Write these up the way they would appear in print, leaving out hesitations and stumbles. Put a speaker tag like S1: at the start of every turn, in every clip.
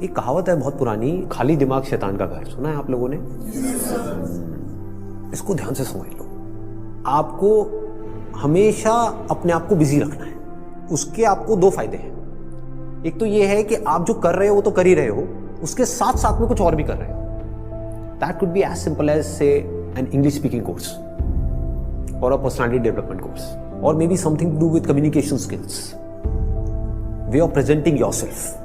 S1: एक कहावत है बहुत पुरानी, खाली दिमाग शैतान का घर। सुना है आप लोगों ने? इसको ध्यान से समझ लो। आपको हमेशा अपने आप को बिजी रखना है। उसके आपको दो फायदे हैं। एक तो ये है कि आप जो कर रहे हो वो तो कर ही रहे हो, उसके साथ साथ में कुछ और भी कर रहे हो। That could be as simple as say an English speaking course और अ पर्सनालिटी डेवलपमेंट कोर्स, और may be something to do with communication skills, way of presenting yourself.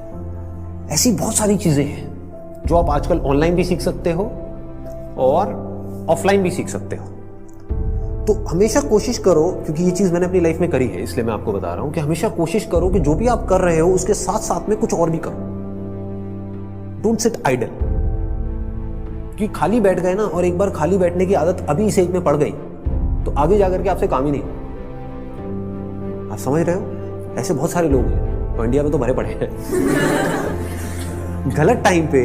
S1: ऐसी बहुत सारी चीजें हैं जो आप आजकल ऑनलाइन भी सीख सकते हो और ऑफलाइन भी सीख सकते हो। तो हमेशा कोशिश करो, क्योंकि ये चीज मैंने अपनी लाइफ में करी है इसलिए मैं आपको बता रहा हूं कि हमेशा कोशिश करो कि जो भी आप कर रहे हो उसके साथ साथ में कुछ और भी करो। Don't sit idle. कि खाली बैठ गए ना, और एक बार खाली बैठने की आदत अभी इस एज में पड़ गई तो आगे जाकर के आपसे काम ही नहीं। आप समझ रहे हो? ऐसे बहुत सारे लोग हैं और इंडिया में तो भरे पड़े हैं। गलत टाइम पे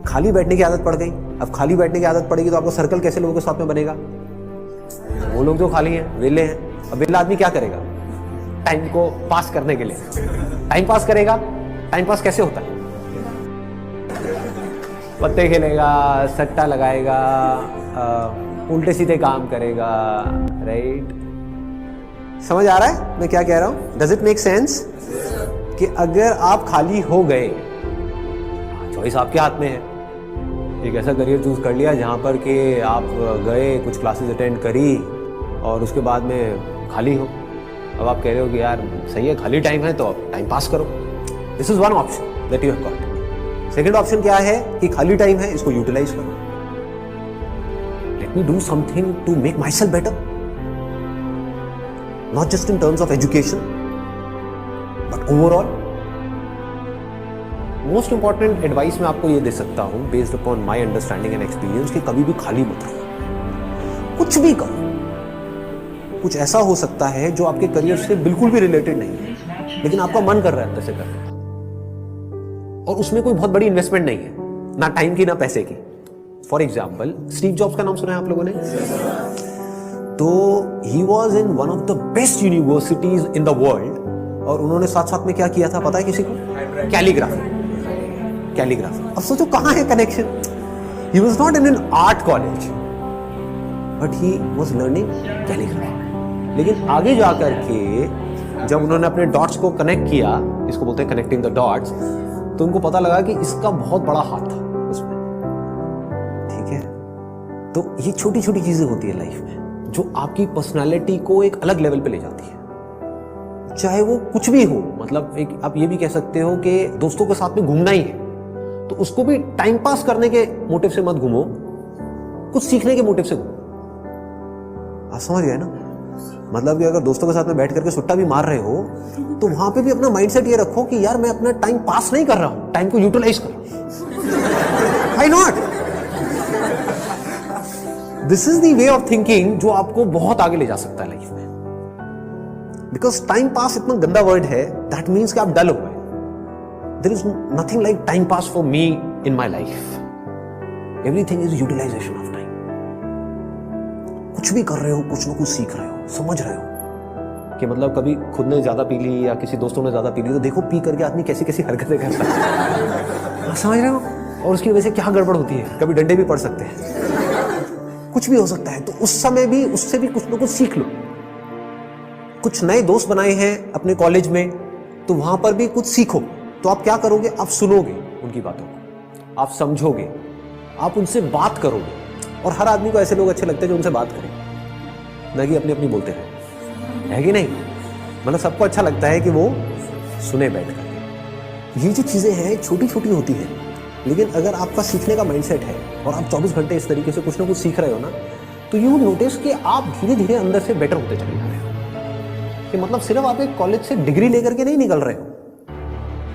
S1: खाली बैठने की आदत पड़ गई। अब खाली बैठने की आदत पड़ेगी तो आपका सर्कल कैसे लोगों के साथ में बनेगा? वो लोग जो खाली हैं, वेले हैं। अब वेला आदमी क्या करेगा टाइम को पास करने के लिए? टाइम पास करेगा। टाइम पास कैसे होता है? पत्ते खेलेगा, सट्टा लगाएगा, उल्टे सीधे काम करेगा। राइट? समझ आ रहा है मैं क्या कह रहा हूं? Does it make sense? कि अगर आप खाली हो गए, चॉइस आपके हाथ में है। एक ऐसा करियर चूज कर लिया जहां पर कि आप गए, कुछ क्लासेस अटेंड करी और उसके बाद में खाली हो। अब आप कह रहे हो कि यार सही है, खाली टाइम है तो आप टाइम पास करो। This is one option that you have got. Second option क्या है कि खाली टाइम है, इसको यूटिलाइज करो। Let me do something to make myself better, not just in terms of education but overall. Most important advice मैं आपको ये दे सकता हूं based upon my understanding and experience कि कभी भी खाली मत रहो, कुछ भी करो। कुछ ऐसा हो सकता है जो आपके करियर से बिल्कुल भी रिलेटेड नहीं है, लेकिन आपका मन कर रहा है अंदर से करने का, और उसमें कोई बहुत बड़ी इन्वेस्टमेंट नहीं है, ना टाइम की ना पैसे की। फॉर एग्जाम्पल, स्टीव जॉब्स का नाम सुना है आप लोगों ने? तो he was in one of the best universities in the world, और उन्होंने साथ साथ में क्या किया था पता है किसी को? कैलीग्राफी। अब सोचो कहां है connection? He was not in an art college but he was learning calligraphy. लेकिन आगे जाकर के जब उन्होंने अपने डॉट्स को कनेक्ट किया, इसको बोलते हैं कनेक्टिंग द डॉट्स, तो उनको पता लगा कि इसका बहुत बड़ा हाथ था उसमें। ठीक है? तो ये छोटी छोटी चीजें होती है लाइफ में जो आपकी पर्सनालिटी को एक अलग लेवल पे ले जाती है। चाहे वो कुछ भी हो, मतलब एक आप ये भी कह सकते हो कि दोस्तों के साथ में घूमना ही है तो उसको भी टाइम पास करने के मोटिव से मत घूमो, कुछ सीखने के मोटिव से घूमो। आप समझ गए ना? मतलब कि अगर दोस्तों के साथ में बैठ करके सुट्टा भी मार रहे हो तो वहां पे भी अपना माइंडसेट ये रखो कि यार मैं अपना टाइम पास नहीं कर रहा हूं, टाइम को यूटिलाइज कर रहा हूं। Why not? This is the way of thinking जो आपको बहुत आगे ले जा सकता है लाइफ में। बिकॉज टाइम पास इतना गंदा वर्ड है, दैट मीन्स कि आप डल हो गए। There is nothing like time pass for me in my life. Everything is utilisation of time. कुछ भी कर रहे हो, कुछ ना कुछ सीख रहे हो, समझ रहे हो कि मतलब कभी खुद ने ज्यादा पी ली या किसी दोस्तों ने ज्यादा पी ली तो देखो पी करके आदमी कैसी कैसी हरकतें करता है। समझ रहे हो? और उसकी वजह से क्या गड़बड़ होती है, कभी डंडे भी पड़ सकते हैं, कुछ भी हो सकता है। तो उस समय भी उससे भी कुछ ना कुछ सीख लो। कुछ नए दोस्त बनाए हैं अपने कॉलेज में तो वहां पर भी कुछ सीखो। तो आप क्या करोगे? आप सुनोगे उनकी बातों को, आप समझोगे, आप उनसे बात करोगे। और हर आदमी को ऐसे लोग अच्छे लगते हैं जो उनसे बात करें, ना कि अपनी अपनी बोलते रहे, है कि नहीं? मतलब सबको अच्छा लगता है कि वो सुने बैठ करके। ये जो चीजें हैं छोटी छोटी होती हैं, लेकिन अगर आपका सीखने का माइंडसेट है और आप 24 घंटे इस तरीके से कुछ ना कुछ सीख रहे हो ना, तो यू नोटिस कि आप धीरे धीरे अंदर से बेटर होते चले जा रहे हो। कि मतलब सिर्फ आप एक कॉलेज से डिग्री लेकर के नहीं निकल रहे हो,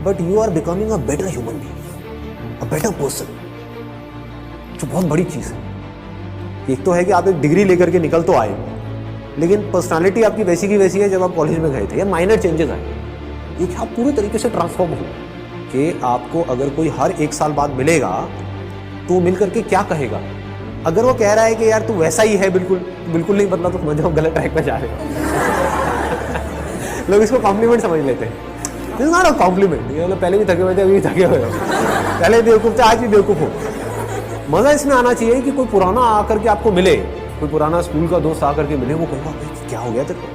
S1: but you are becoming a better human being, a better person, जो बहुत बड़ी चीज है। एक तो है कि आप एक डिग्री लेकर के निकल तो आए, लेकिन पर्सनालिटी आपकी वैसी की वैसी है जब आप कॉलेज में गए थे, या माइनर चेंजेस आए। ये कि आप पूरे तरीके से ट्रांसफॉर्म हो कि आपको अगर कोई हर 1 साल बाद मिलेगा तो मिल करके क्या कहेगा? अगर वो कह रहा है कि यार तू वैसा ही है, बिल्कुल बिल्कुल नहीं बदला, तो समझ जाओ गलत ट्रैक पे जा रहे हो। लोग इसको कॉम्प्लीमेंट समझ लेते हैं। This is not a compliment. ये मतलब पहले भी थके हुए थे, अभी भी थके हुए हो, पहले बेवकूफ थे, आज भी बेवकूफ हो। मजा इसमें आना चाहिए कि कोई पुराना आकर के आपको मिले, कोई पुराना स्कूल का दोस्त आकर के मिले, वो कहेगा क्या हो गया तेरे को,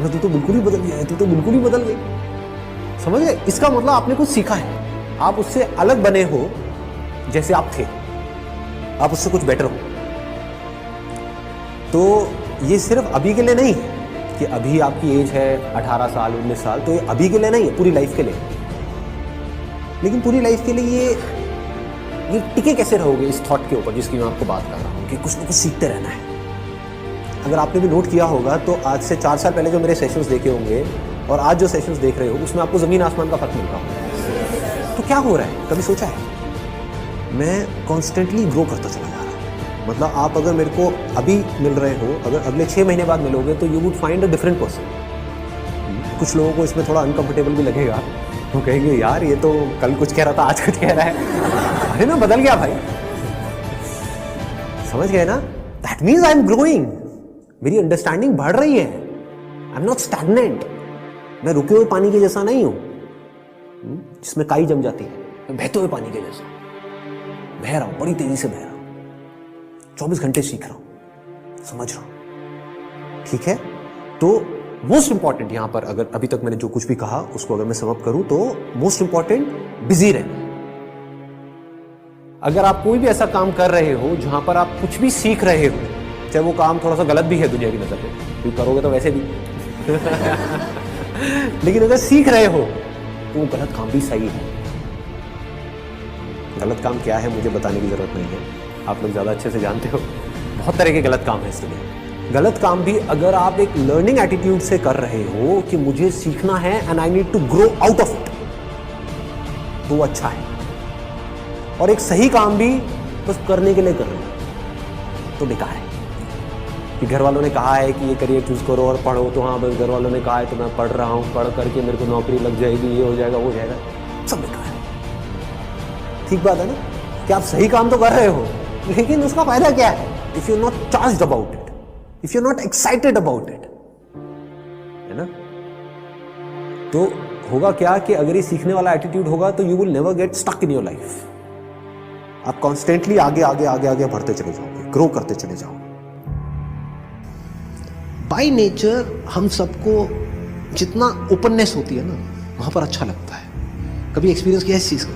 S1: तू तो बिल्कुल ही बदल गया है, तू तो बिल्कुल ही बदल गई। समझ गए? इसका मतलब आपने कुछ सीखा है, आप उससे अलग बने हो जैसे आप थे, आप उससे कुछ बेटर हो। तो ये सिर्फ अभी के लिए नहीं है कि अभी आपकी एज है 18 साल 19 साल, तो ये अभी के लिए नहीं है, पूरी लाइफ के लिए। लेकिन पूरी लाइफ के लिए ये टिके कैसे रहोगे इस थॉट के ऊपर जिसकी मैं आपको बात कर रहा हूँ कि कुछ ना कुछ सीखते रहना है। अगर आपने भी नोट किया होगा तो आज से 4 साल पहले जो मेरे सेशंस देखे होंगे और आज जो सेशंस देख रहे हो उसमें आपको ज़मीन आसमान का फर्क मिल रहा होगा। तो क्या हो रहा है, कभी सोचा है? मैं कॉन्स्टेंटली ग्रो करता चला जा रहा हूँ। मतलब आप अगर मेरे को अभी मिल रहे हो, अगर अगले 6 महीने बाद मिलोगे तो you would find a different person. कुछ लोगों को इसमें थोड़ा अनकंफर्टेबल भी लगेगा, वो कहेंगे यार ये तो कल कुछ कह रहा था आज कुछ कह रहा है, अरे मैं बदल गया भाई। समझ गए ना? That means I am growing, मेरी अंडरस्टैंडिंग बढ़ रही है। आई एम नॉट स्टैग्नेंट, मैं रुके हुए पानी के जैसा नहीं हूं जिसमें काई जम जाती है, मैं बहते हुए पानी के जैसा बह रहा हूं, बड़ी तेजी से बह रहा हूं, 24 घंटे सीख रहा हूं, समझ रहा हूं। ठीक है? तो मोस्ट इंपॉर्टेंट यहां पर, अगर अभी तक मैंने जो कुछ भी कहा उसको अगर मैं समअप करूं तो मोस्ट इंपॉर्टेंट बिजी रहना। अगर आप कोई भी ऐसा काम कर रहे हो जहां पर आप कुछ भी सीख रहे हो, चाहे वो काम थोड़ा सा गलत भी है दुनिया की नजर में, क्योंकि करोगे तो वैसे भी लेकिन अगर सीख रहे हो तो वो गलत काम भी सही है। गलत काम क्या है मुझे बताने की जरूरत नहीं है, आप लोग ज्यादा अच्छे से जानते हो। बहुत तरह के गलत काम है इस दुनिया में। गलत काम भी अगर आप एक लर्निंग एटीट्यूड से कर रहे हो कि मुझे सीखना है and I need to grow out of it, तो वो अच्छा है। और एक सही काम भी बस करने के लिए कर रहे हो तो बेकार है। कि घर वालों ने कहा है कि ये करियर चूज करो और पढ़ो, तो हाँ बस घर वालों ने कहा है तो मैं पढ़ रहा हूँ, पढ़ करके मेरे को नौकरी लग जाएगी, ये हो जाएगा वो हो जाएगा, सब बेकार है। ठीक बात है ना कि आप सही काम तो कर रहे हो, लेकिन उसका फायदा क्या है if you not charged about it, if you not excited about it, है ना? तो होगा क्या कि अगर ये सीखने वाला एटीट्यूड होगा तो you will never get stuck in your life. आप कॉन्स्टेंटली आगे आगे आगे आगे बढ़ते चले जाओगे, ग्रो करते चले जाओगे। बाय नेचर हम सबको जितना ओपननेस होती है ना वहां पर अच्छा लगता है। कभी एक्सपीरियंस किया है इस चीज का?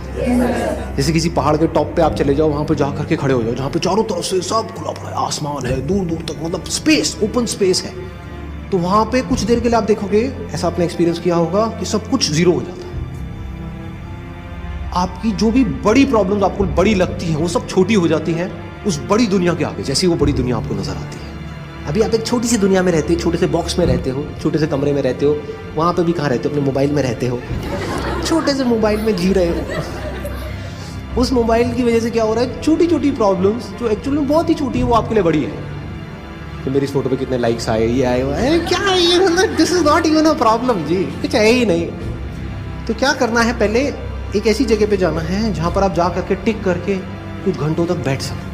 S1: जैसे किसी पहाड़ के टॉप पे आप चले जाओ, वहां पे जा करके खड़े हो जाओ, जहां पे चारों तरफ से सब खुला पड़ा है, आसमान है दूर दूर तक, मतलब स्पेस, ओपन स्पेस है। तो वहां पे कुछ देर के लिए आप देखोगे, ऐसा आपने एक्सपीरियंस किया होगा कि सब कुछ जीरो हो जाता है। आपकी जो भी बड़ी प्रॉब्लम्स आपको बड़ी लगती है वो सब छोटी हो जाती है उस बड़ी दुनिया के आगे, जैसी वो बड़ी दुनिया आपको नजर आती है। अभी आप एक छोटी सी दुनिया में रहते हो, छोटे से बॉक्स में रहते हो, छोटे से कमरे में रहते हो, वहां पे भी कहाँ रहते हो? अपने मोबाइल में रहते हो, छोटे से मोबाइल में जी रहे हो। उस मोबाइल की वजह से क्या हो रहा है, छोटी छोटी प्रॉब्लम्स जो एक्चुअली में बहुत ही छोटी है वो आपके लिए बड़ी है। कि मेरी इस फोटो पे कितने लाइक्स आए, ये आए, अरे क्या है ये, मतलब this is not even a problem जी, कुछ है ही नहीं। तो क्या करना है, पहले एक ऐसी जगह पे जाना है जहां पर आप जा करके टिक करके कुछ घंटों तक बैठ सकें।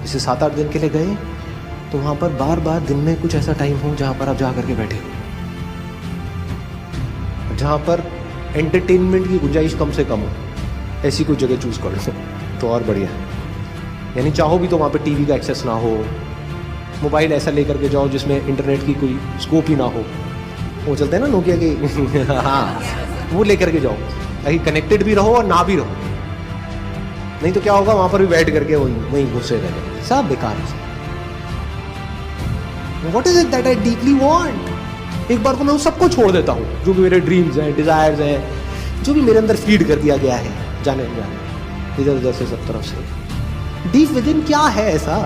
S1: जैसे 7-8 दिन के लिए गए तो वहां पर बार बार दिन में कुछ ऐसा टाइम हो जहां पर आप जा करके बैठे हो, जहां पर एंटरटेनमेंट की गुंजाइश कम से कम हो, ऐसी कोई जगह चूज कर लो तो और बढ़िया है। यानी चाहो भी तो वहां पे टीवी का एक्सेस ना हो, मोबाइल ऐसा लेकर के जाओ जिसमें इंटरनेट की कोई स्कोप ही ना हो, वो चलते हैं ना नोकिया के हाँ, वो लेकर के जाओ ताकि कनेक्टेड भी रहो और ना भी रहो। नहीं तो क्या होगा, वहां पर भी बैठ करके वहीं घुसे रहे, सब बेकार है। What is it that I deeply want? एक बार तो मैं उन सबको छोड़ देता हूँ जो भी मेरे ड्रीम्स हैं, डिजायर्स हैं, जो भी मेरे अंदर फीड कर दिया गया है जाने इधर उधर से सब तरफ से। डीप विद इन क्या है ऐसा,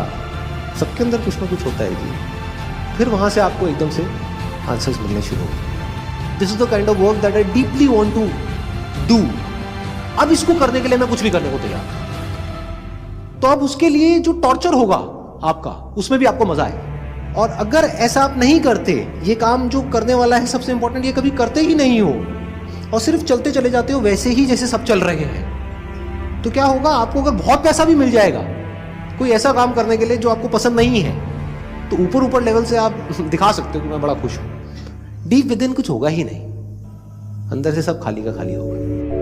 S1: सबके अंदर कुछ ना कुछ होता है जी। फिर वहां से आपको एकदम से आंसर्स मिलने शुरू हो। This is the kind of work that I deeply want to do. अब इसको करने के लिए मैं कुछ भी करने को तैयार। तो अब उसके लिए जो टॉर्चर होगा आपका, उसमें भी आपको मजा आए। और अगर ऐसा आप नहीं करते, ये काम जो करने वाला है सबसे इंपॉर्टेंट, ये कभी करते ही नहीं हो और सिर्फ चलते चले जाते हो वैसे ही जैसे सब चल रहे हैं, तो क्या होगा, आपको अगर बहुत पैसा भी मिल जाएगा कोई ऐसा काम करने के लिए जो आपको पसंद नहीं है, तो ऊपर ऊपर लेवल से आप दिखा सकते हो कि मैं बड़ा खुश हूं, डीप विद इन कुछ होगा ही नहीं। अंदर से सब खाली का खाली होगा।